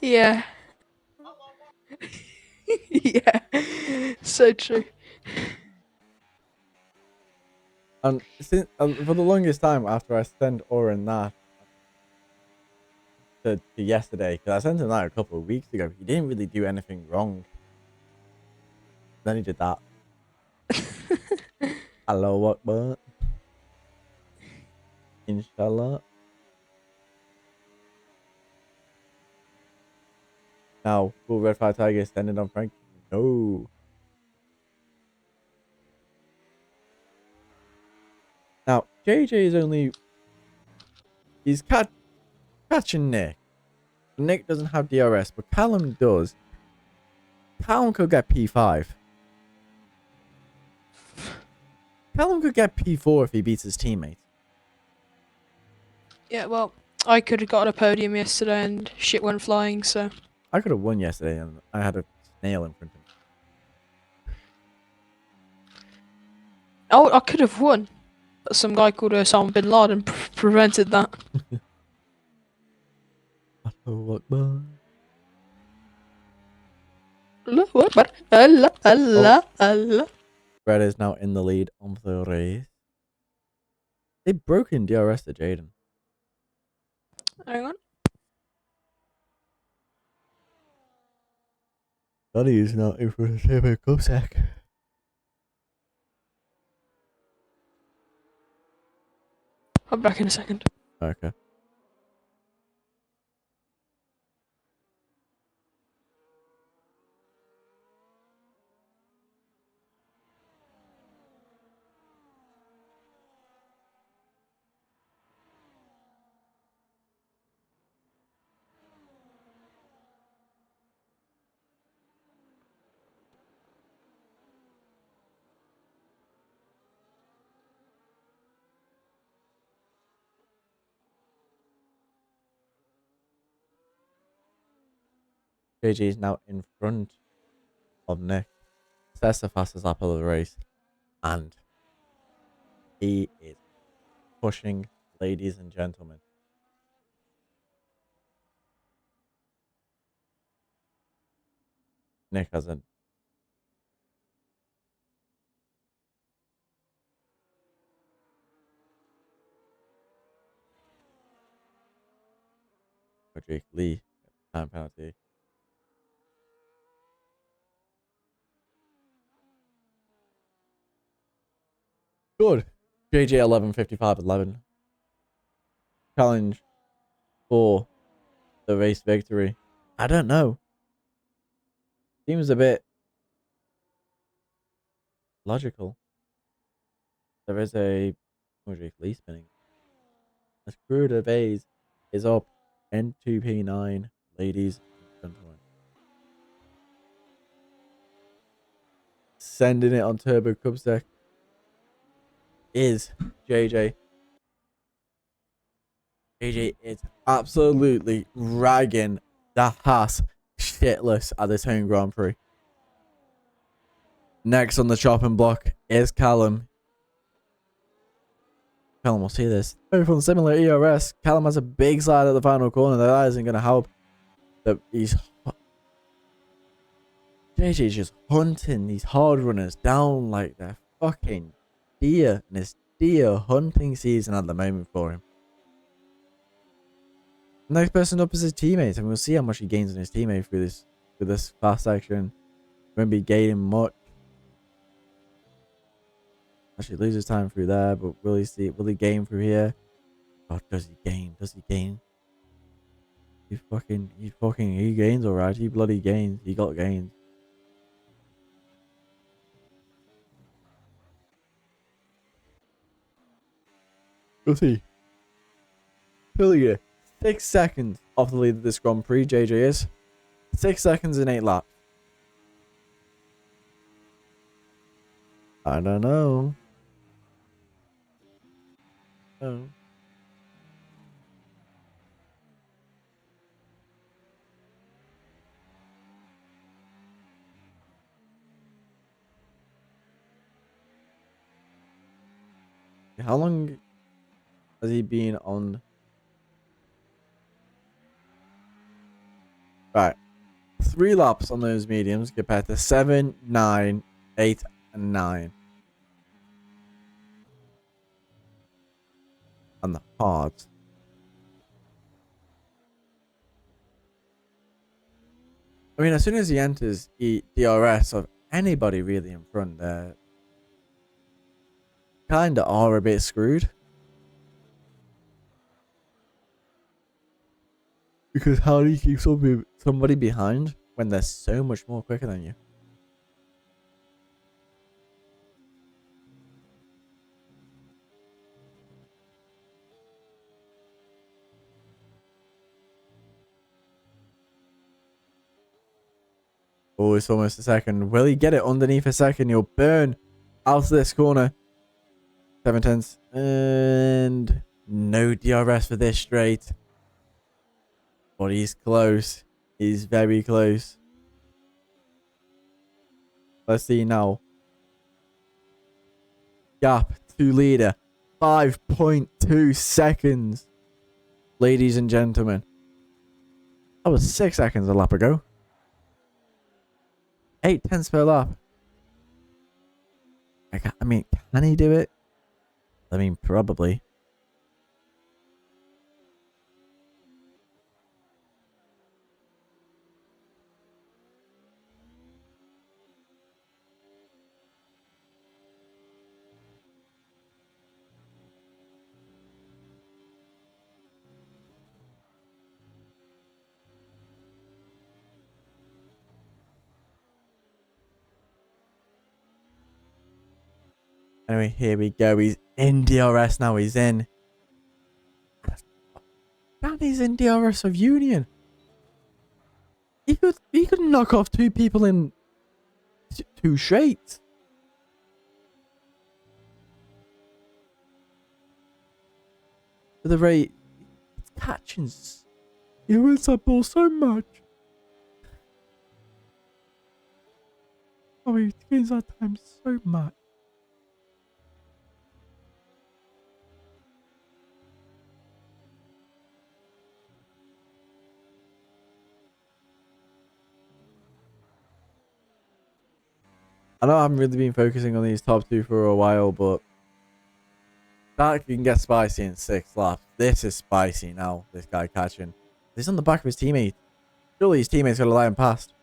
[SPEAKER 3] Yeah. Yeah. So true.
[SPEAKER 1] And since for the longest time after I sent Oren that to yesterday, because I sent him that a couple of weeks ago, he didn't really do anything wrong. Then he did that. Hello, Akbar. Inshallah. Now, will Red Fire Tiger extended on Frank? No. Now, JJ is only... He's catching Nick. Nick doesn't have DRS, but Callum does. Callum could get P5. Callum could get P4 if he beats his teammate.
[SPEAKER 3] Yeah, well, I could have got a podium yesterday and shit went flying, so...
[SPEAKER 1] I could have won yesterday and I had a snail in front of me.
[SPEAKER 3] Oh, I could have won. But some guy called Osama bin Laden prevented that.
[SPEAKER 1] Allahu Akbar.
[SPEAKER 3] Allah.
[SPEAKER 1] Red is now in the lead on the race. They've broken DRS to Jaden.
[SPEAKER 3] Hang on.
[SPEAKER 1] Daddy is now in for a Turbo Cossack.
[SPEAKER 3] I'll be back in a second.
[SPEAKER 1] Okay. JJ is now in front of Nick. That's the fastest lap of the race. And he is pushing, ladies and gentlemen. Nick hasn't. Jake Lee, time penalty. Good. JJ 11:55.11. Challenge for the race victory. I don't know. Seems a bit logical. There is a Jake Lee spinning. The screw of A's is up. N2P9, ladies and gentlemen. Sending it on Turbo Cubs deck is JJ. JJ is absolutely ragging the Haas shitless at this home Grand Prix. Next on the chopping block is Callum. Callum will see this. Both on similar ERS. Callum has a big slide at the final corner. That isn't going to help. JJ's just hunting these hard runners down like they're fucking deer. And it's deer hunting season at the moment for him. Next person up is his teammate, and we'll see how much he gains on his teammate through this fast section. Won't be gaining much. Actually loses time through there, but will he gain through here? God, does he gain? Does he gain? He gains alright. He bloody gains. He got gains. We'll see. Hillier. 6 seconds off the lead of this Grand Prix, JJ is. 6 seconds in 8 laps. I don't know. Oh. How long has he been on? Right. 3 laps on those mediums compared to 7, 9, 8, and 9. On the hards. I mean, as soon as he enters DRS of anybody really in front there, kinda are a bit screwed. Because how do you keep somebody behind when they're so much more quicker than you? Oh, it's almost a second. Will he get it underneath a second? He'll burn out of this corner. 7/10. And no DRS for this straight. But he's close. He's very close. Let's see now. Gap to leader. 5.2 seconds. Ladies and gentlemen. That was 6 seconds a lap ago. 8/10 per lap. I mean, can he do it? I mean, probably. Anyway, here we go. He's in DRS now. He's in. Danny's in DRS of Union. He could knock off 2 people in 2 straight. For the rate, it's catching. He wins that ball so much. Oh, he gains that time so much. I know I haven't really been focusing on these top two for a while, but that can get spicy in 6 laps. This is spicy now, this guy catching. He's on the back of his teammate. Surely his teammate's going to let him past.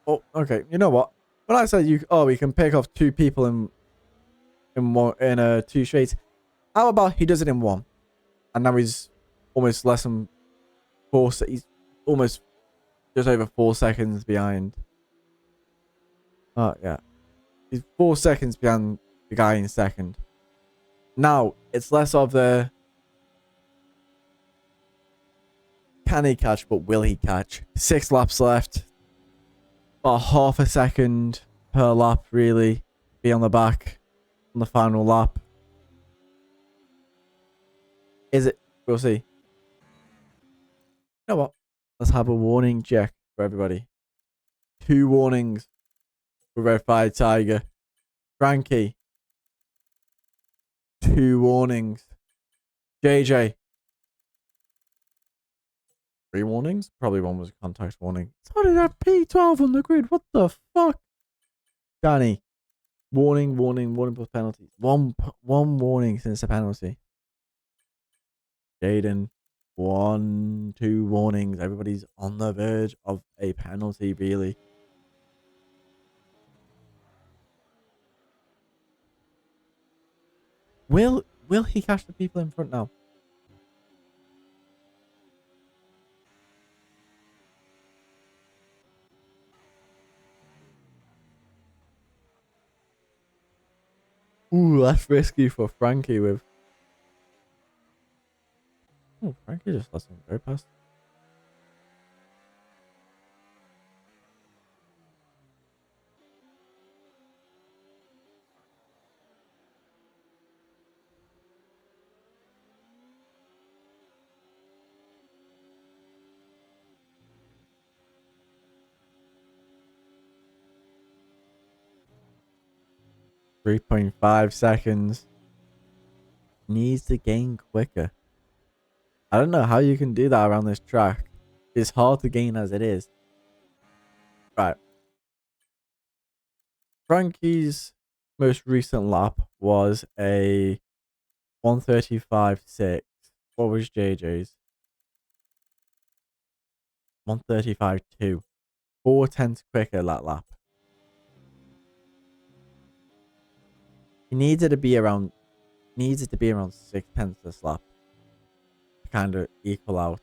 [SPEAKER 1] Oh, okay. You know what? When I said we can pick off 2 people in one, in 2 straights. How about he does it in 1? And now he's almost less than 4. He's almost just over 4 seconds behind. Oh, yeah. He's 4 seconds behind the guy in second. Now, it's less of the can he catch, but will he catch? 6 laps left. About half a second per lap, really. Be on the back on the final lap. Is it? We'll see. You know what? Let's have a warning check for everybody. 2 warnings for Red Fire Tiger. Frankie. 2 warnings. JJ. 3 warnings? Probably one was a contact warning. Started at P12 on the grid. What the fuck? Danny. Warning plus penalty. One warning since the penalty. Jaden. 1, 2 warnings. Everybody's on the verge of a penalty, really. Will he catch the people in front now? Ooh, that's risky for Frankie with... Oh, Frankie just lets him go past. .5 seconds. Needs to gain quicker. I don't know how you can do that around this track. It's hard to gain as it is. Right. Frankie's most recent lap was a 1:35.6. What was JJ's? 1:35.2. 4 tenths quicker that lap. He needed to be around 6 tenths this lap to kind of equal out.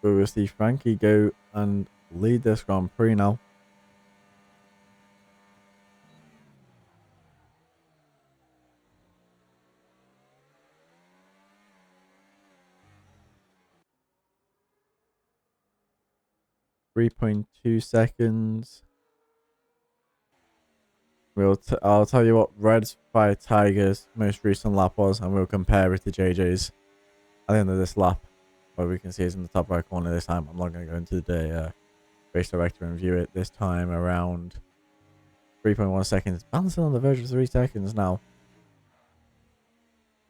[SPEAKER 1] We will see Frankie go and lead this Grand Prix now. .2 seconds. I'll tell you what Red Fire Tiger's most recent lap was, and we'll compare it to JJ's at the end of this lap. Where we can see it's in the top right corner this time. I'm not going to go into the race director and view it this time around. 3.1 seconds. Bouncing on the verge of 3 seconds now.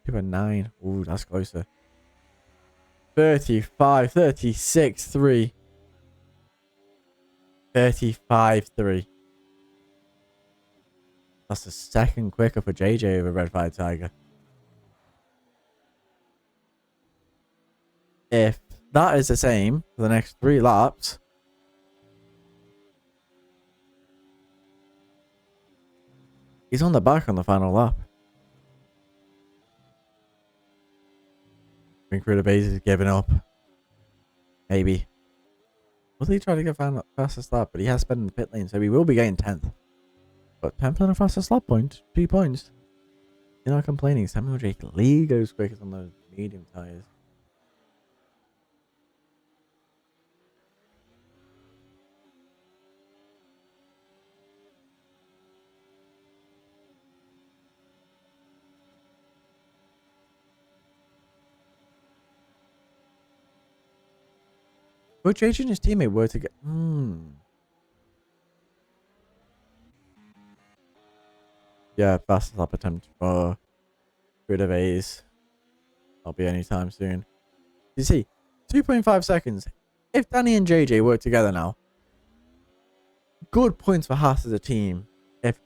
[SPEAKER 1] 2.9. Ooh, that's closer. 35, 36, 3. 35, 3. That's a second quicker for JJ over Red Fire Tiger. If that is the same for the next 3 laps, he's on the back on the final lap. I think Ruda Bays is giving up. Maybe. Will he try to get fastest lap? But he has spent in the pit lane, so he will be getting 10th. But 10th on a fastest lap point. 2 points. You're not complaining. Samuel Jake Lee goes quickest on those medium tyres. But JJ and his teammate were together. Yeah, fastest lap attempt for rid of A's. I'll be anytime soon. You see, 2.5 seconds. If Danny and JJ work together now, good points for Haas as a team. If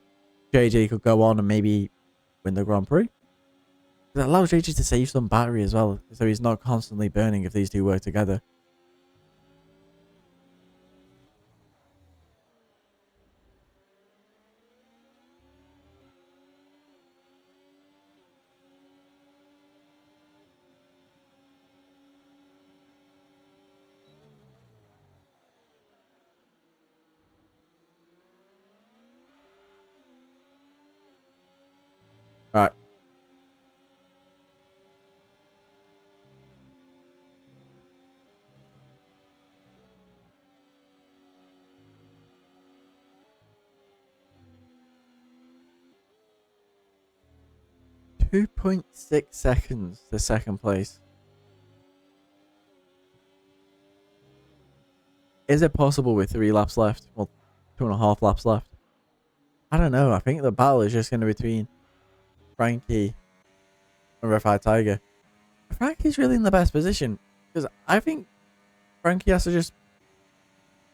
[SPEAKER 1] JJ could go on and maybe win the Grand Prix, it allows JJ to save some battery as well, so he's not constantly burning if these two work together. All right. .6 seconds to second place. Is it possible with 3 laps left? Well, 2.5 laps left. I don't know. I think the battle is just going to be between Frankie and Red Fire Tiger. Frankie's really in the best position because I think Frankie has to just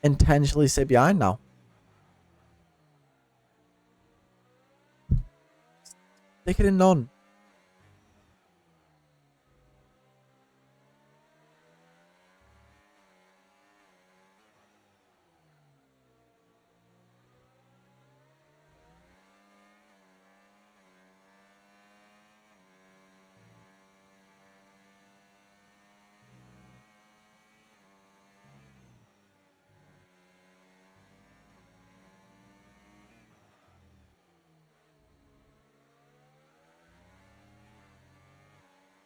[SPEAKER 1] intentionally sit behind now. Stick it in none.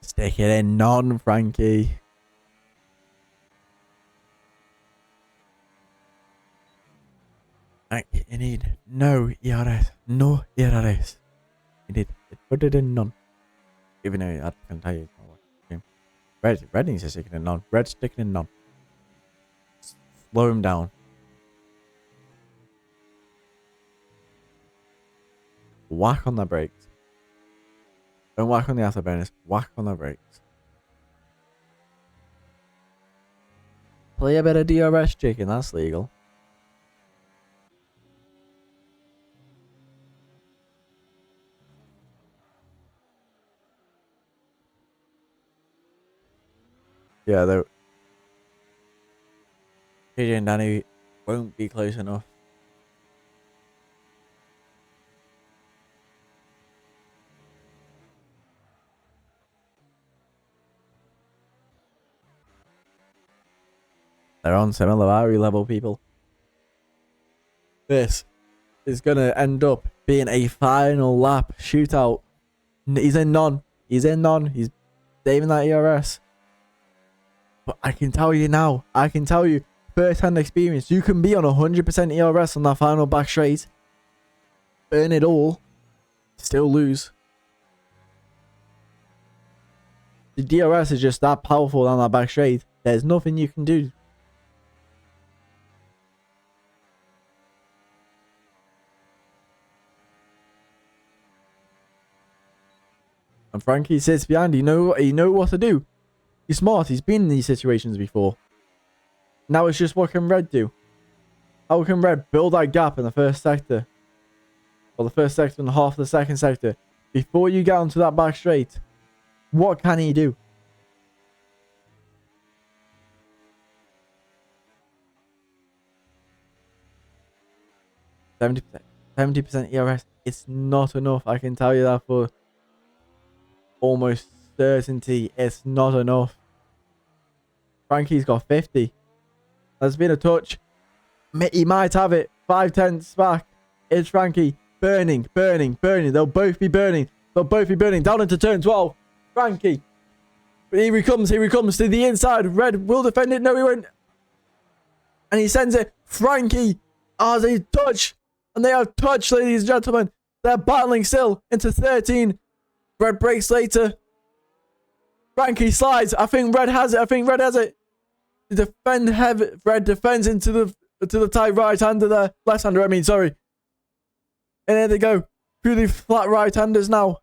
[SPEAKER 1] Stick it in none, Frankie. You need no ERS. No ERS. You need to put it in none. Even though I can tell you it's not working. Red needs to stick it in none. Red stick it in none. Slow him down. Whack on the brakes. Don't whack on the afterburners. Whack on the brakes. Play a bit of DRS chicken. That's legal. Yeah, though. JJ and Danny won't be close enough. They're on similar battery level, people. This is going to end up being a final lap shootout. He's in none. He's in none. He's saving that ERS. But I can tell you now, I can tell you, first-hand experience, you can be on 100% ERS on that final back straight. Burn it all. Still lose. The DRS is just that powerful on that back straight. There's nothing you can do. And Frankie sits behind. You know what to do. He's smart. He's been in these situations before. Now it's just what can Red do? How can Red build that gap in the first sector? Or the first sector and half of the second sector. Before you get onto that back straight. What can he do? $70% ERS. It's not enough. I can tell you that for almost certainty. It's not enough. Frankie's got 50. There's been a touch. He might have it. 5/10 back. It's Frankie. Burning. They'll both be burning. Down into turn 12. Frankie. Here he comes to the inside. Red will defend it. No, he won't. And he sends it. Frankie has a touch. And they have touch, ladies and gentlemen. They're battling still into 13. Red breaks later. Frankie slides. I think Red has it. defend heavy. Fred defends into the tight right-hander there. Left-hander, I mean, sorry. And there they go. Really flat right-handers now.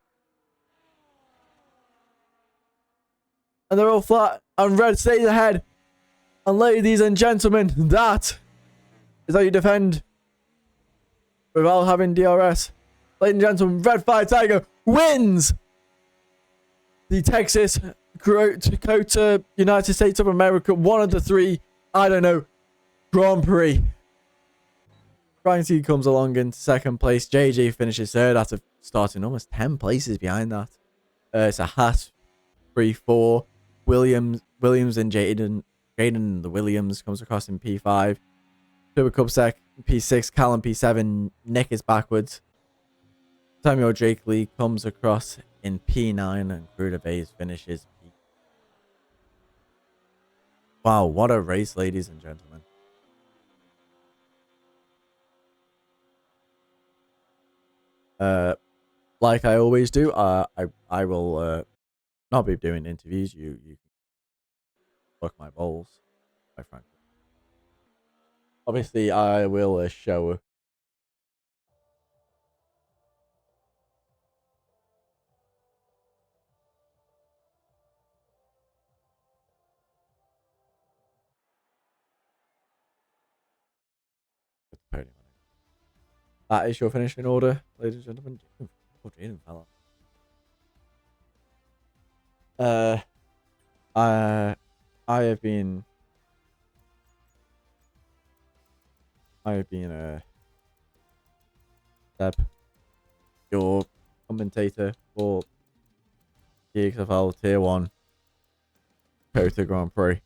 [SPEAKER 1] And they're all flat. And Red stays ahead. And ladies and gentlemen, that is how you defend without having DRS. Ladies and gentlemen, Red Fire Tiger wins the Texas Dakota United States of America, one of the three, I don't know, Grand Prix. Ryan T comes along in second place. JJ finishes third after starting almost 10 places behind that. It's a Haas 3-4. Williams and Jaden the Williams comes across in P5. Super Cup Sec P6. Callum P7. Nick is backwards. Samuel Drake Lee comes across in P9 and Cruder Bays finishes P. Wow, what a race, ladies and gentlemen. Like I always do, I will not be doing interviews. You can fuck my balls, quite frankly. Obviously, I will show. That is your finishing order, ladies and gentlemen. Oh, Jaden fell off. I have been Seb, your commentator for the EXFL Tier 1 Dakota Grand Prix.